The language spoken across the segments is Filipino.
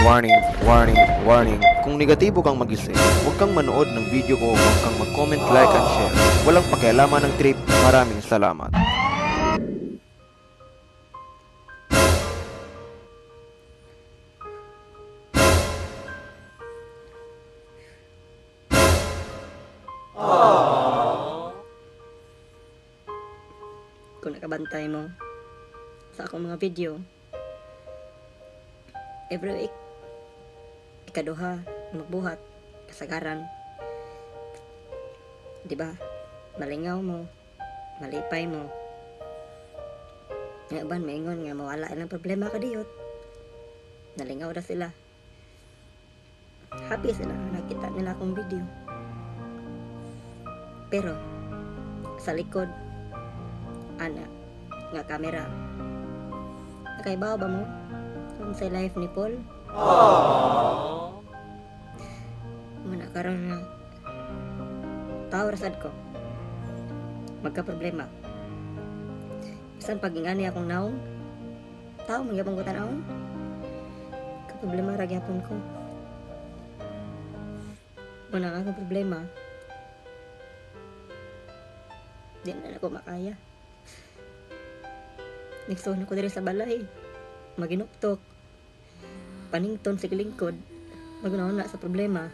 Warning, warning, warning. Kung negatibo kang mag-isip, huwag kang manood ng video ko, huwag kang mag-comment, like, and share. Walang pakialaman ng trip. Maraming salamat. Kung nakabantay mo sa akong mga video, every week, ikaduha, magbuhat, kasagaran. Diba? Malingaw mo, malipay mo. Nga ban, maingon nga mawala ilang problema ka diyot. Nalingaw na sila. Happy sila, nakita nila akong video. Pero, sa likod, ana, nga kamera. Nakaibaw ba mo? Kung sa life ni Paul? Muna karon na tao rasad ko. Magka-problema. Isan pagingani akong naong, tao magyapang ko tanawon. Ka-problema ragyapon ko. Muna nga akong problema. Di na ako makaya. Nagsuon ako diri sa balay. Maginuktok. Panington sa kilingkod. Magunahon na sa problema.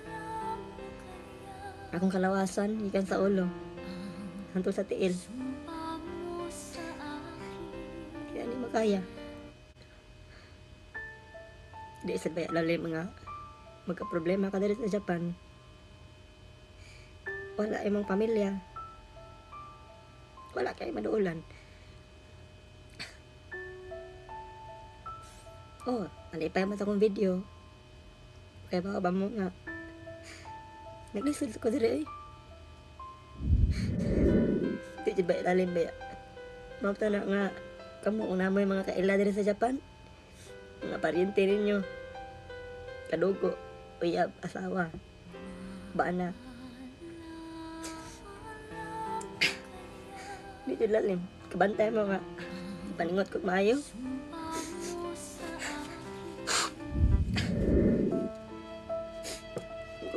Akong kalawasan, ikan sa ulo. Hantol sa tiil. Kaya di makaya. Di sa baya lalim mga magka-problema ka diri sa Japan. Wala imong pamilya. Wala kayo maduulan. Oh, alipay mo sa akong video. Kaya ba mo nga. Naglisod ko diri eh. Di ba ilalim ba? Mabta na nga kamo una mo yung mga kaila diri sa Japan. Mga paryente ninyo. Kadugo, uyab, asawa. Bana. Dito lalim. Kabantay mo nga. Paningot ko maayo.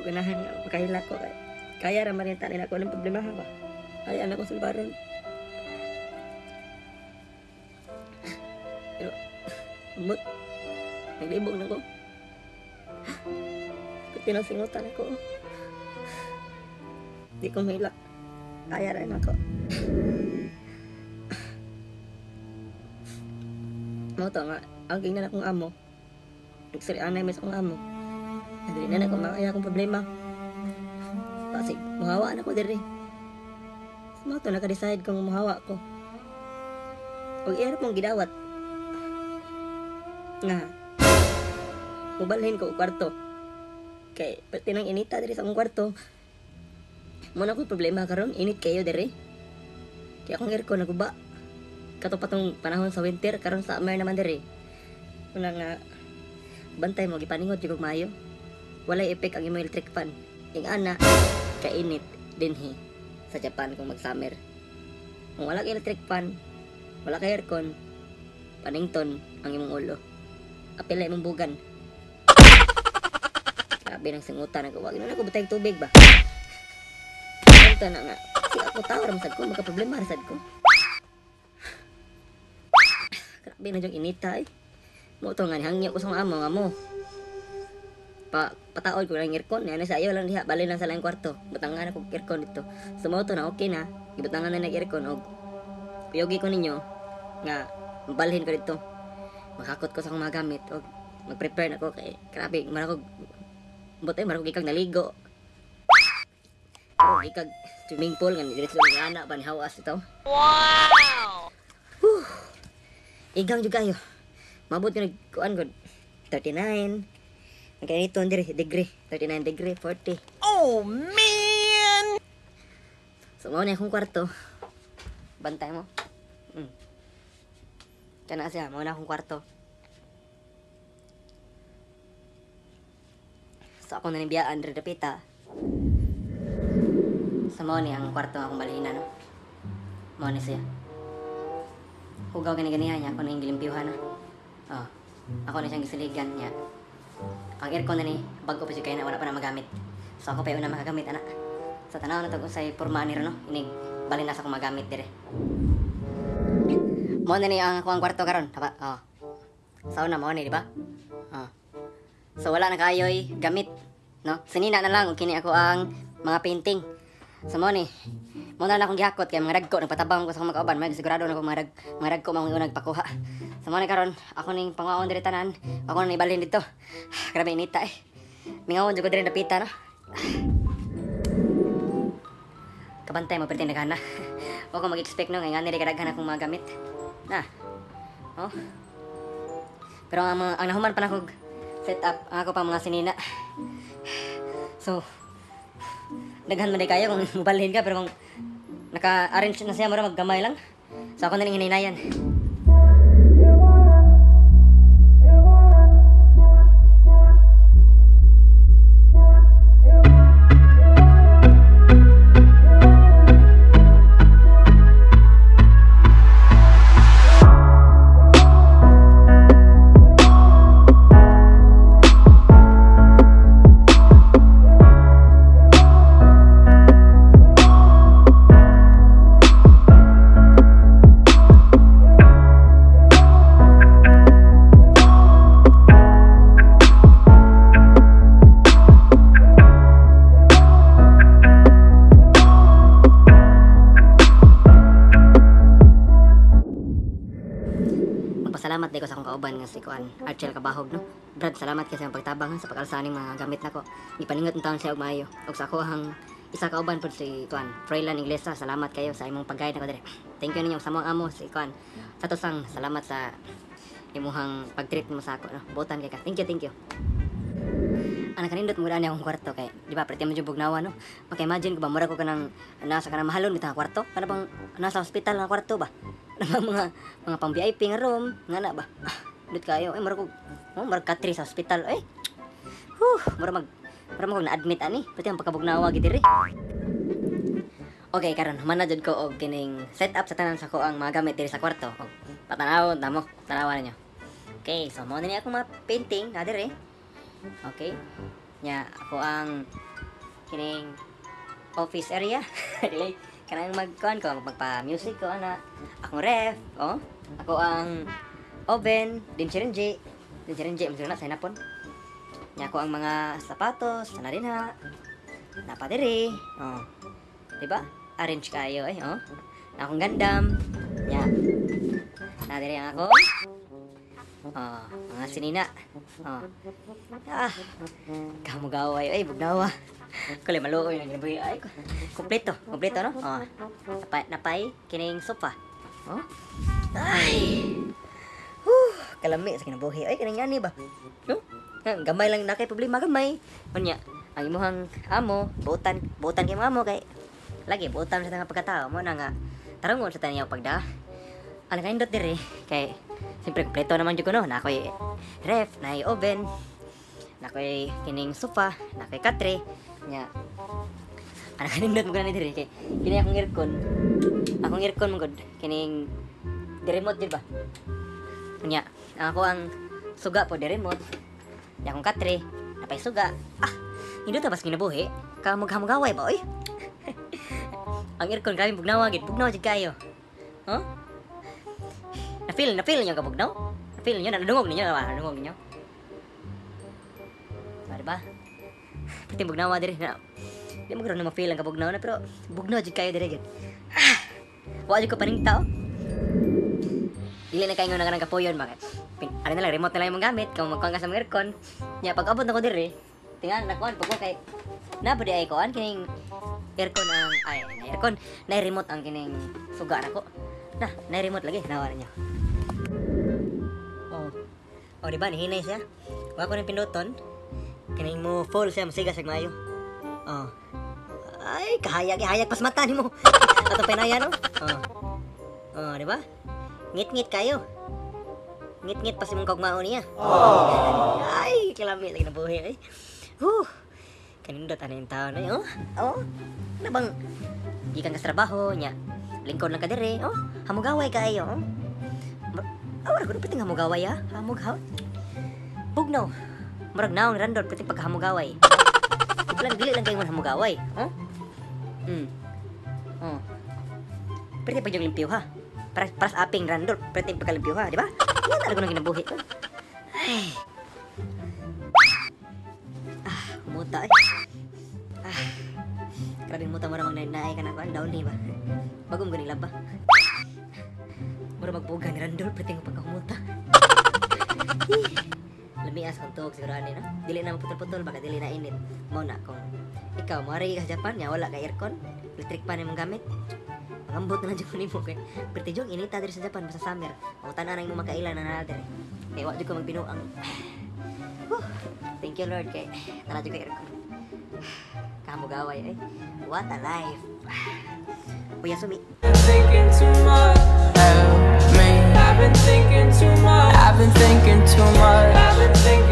Kung ganahan nga, makahila ko. Kaya raman rin tanin ako ng problema ba? Kaya anak ko sulbaron. Pero, umot. Naglibog na ko. Pinasingutan ako. Di ko mahila. Kaya rin ako. Mo to nga, ang gingnan akong amo. Nagsari anay mas akong amo. Nagri na ako makaya akong problema. Kasi muhawa na ko diri. Mo to naka-decide kung muhawa ko. Og iya mong gidawat. Nga. Mubalhin ko og kwarto. Kay pati nang inita diri sa akong kwarto. Muna ko problema karon, init kayo diri. Kaya akong aircon naguba. Kato pa tong panahon sa winter, karon sa summer naman diri. Muna nga, bantay mo, gipaningot yung mayo. Walay epek ang imong electric fan. Ing ana, kainit dinhi sa Japan kung mag-summer. Kung wala kay electric fan, wala kay aircon, panington ang imong ulo. Apila imong bugan. Grabe ng singutan. Huwag na ako butay tubig ba? Ito na nga. Kasi ako tao ramsad ko, magka-problema ramsad ko. Grabe na yung inita eh. Mo to nga nihangyo ko sa mga amo. Pataod ko ng aircon. Ano sa iyo lang diha. Bali lang sa lang kwarto. Butangan ako aircon dito. Sumoto na okay na. Ibutangan na nag-aircon. O piyogi ko ninyo. Nga balhin ko dito. Makakot ko sa akong mga gamit. O mag-prepare na ko. Kay grabe. Marakog. Buti marakog ikag naligo. O ikag swimming pool. Nga diretso lang anak pa ni hawas ito. Wow! Igang juga ayo. Mabot yung nagkuhan ko. 39. Ang kaya nito degree. 39 degree, 40. Oh, man! So, mauna akong kwarto. Bantay mo. Kana siya, mauna akong kwarto. So, ako nanibiyaan rin dapita. Sa mauna ang kwarto akong balina, no? Mauna siya. Hugaw gani-ganihan niya, ako na yung gilimpiyuhan na. Oh, ako na siyang gisiligan niya. ang aircon na ni bago pa siya kaya na wala pa na magamit. So ako pa yung una makagamit ana. Sa tanaw na to kung say porma ni no, inig balin na sa akong magamit dire. Mo na ni ang ako ang kwarto karon, tama? Oh. Sauna mo ni, di ba? Oh. So wala na kayoy gamit, no? Sinina na lang og kini ako ang mga painting. So mo ni, mo na lang akong gihakot kay mga ragko nagpatabang ko sa akong makauban, may sigurado na ako mga ragko mga unang nagpakuha. So mo ni karon, ako ning pangaon diri tanan, ako na ibalhin dito. Grabe inita eh. Mingawon jud ko diri napita no. Kabantay mo perti naghana. Wa ko mag-expect no ngay ngani kadaghan akong mga gamit. Na. Oh. Pero ang nahuman pa na kog setup ang ako pa mga sinina. So daghan man kayo kung mubalhin ka pero kung naka-arrange na siya mura maggamay lang. So ako na ning hinaynayan. Salamat day ko sa akong kauban nga si Kuan Archel Kabahog no. Brad, salamat kasi ang pagtabang sa pag-alsa ning mga gamit nako. Ipaningot untaon siya og maayo. Og sa ako ang isa kauban pud si Kuan Freylan Inglesa, salamat kayo sa imong pag-guide nako dire. Thank you ninyo sa mga amo si Kuan. Sa tusang salamat sa imuhang pag-treat mo sa ako no. Botan kay ka. Thank you. Ana kanindot mo ani akong kwarto kay di ba pretty mo jud bugnawa no. Maka-imagine ko ba mura ko kanang nasa kanang mahalon bitang kwarto. Kana bang nasa ospital nga kwarto ba? mga pang VIP nga room nga na ba dut kayo mura ko mura ka sa hospital mura mag na-admit ani pati ang pagkabugnawa gid diri. Okay karon human na jud ko og kining setup sa tanan sa ko ang mga gamit diri sa kwarto og patanawon namo tanawan ninyo. Okay so mo ni ako mga painting na diri. Okay nya ako ang kining office area dili kanang magkuan ko magpa-music ko ana akong ref ako ang oven din sirinji mo na sa hinapon nya ako ang mga sapatos sana din ha napadiri di ba arrange kayo na akong gandam nya na diri ang ako mga sinina kamugaway bugnawa kali maluoy na ginabuhi ay kompleto no napay kining sofa ay kalami sa kinabuhi ay kining ani ba no gamay lang na kay problema gamay unya ang imuhang amo butan kay mga amo kay lagi butan sa tanga pagkatao mo na nga tarangon sa tanyaw pagda ana kaindot diri kay siyempre kompleto naman jud ko no na ako'y ref na oven na ako'y kining sofa na ako'y katre nya ana kanindot mo gani diri kay kini akong aircon mo gud kining di remote di ba nya ako ang suga po di remote nya akong katre napay suga hindi ta bas ginabuhi kamugaway ba oy ang aircon kami bugnawa gid jud kayo na-feel niyo kabugnaw na-feel niyo nadungog ninyo diba pati bugnawa diri na di mo gano'n na ma-feel ang kabugnaw na pero bugnaw jud kayo diri gid wa jud ko paning tao dili na kayo nga nang kapuyon bakit ano na lang remote na lang imong gamit kung magkuhan ka sa mga aircon nya pag abot na ko diri tingan na kuan pagko kay na pud ay kuan kining aircon na remote ang kining suga nako na remote lagi nawa niyo di ba nihinay siya wa ko nang pinduton kining mo full siya masigas ag maayo ay kahayag pas mata nimo ato pinaya no di ba ngit kayo ngit pas imong kagmao niya ay kilami lagi na buhi ay kanindot aning taon ay na bang gikan ka sa trabaho nya lingkod lang ka dire hamugaway kayo wala ko pati hamugaway hamughaw bugnaw Murag naong randol pati pagkahamugaway. Lang dili lang kayo man hamugaway. Oh? Oh. Pwede pa yung limpyo ha. Para sa aping randol, pwede pagkalimpyo ha, di ba? Yan talaga nang ginabuhi ko. Ay. Muta eh. Grabe muta mo namang nainay ka na kuan down ni ba? Bagong ganila ba? Mura magbugan randol pwede ko pagkamuta. Lamias kung tuog siguro ani no. Dili na maputol-putol baka dili na init. Mao na kung ikaw mari ka sa Japan nya wala ka aircon, electric fan imong gamit. Pangambot na lang jud nimo kay perti jud inita diri sa Japan basta summer. Ang tanan na imong makailan na na diri. Kay wa jud ko magbinuang. Thank you Lord kay nala jud ka aircon. Kamugaway eh. What a life. Kuya Sumi. Thinking too much. Help me. I've been thinking too much. I've been thinking too much. I've been thinking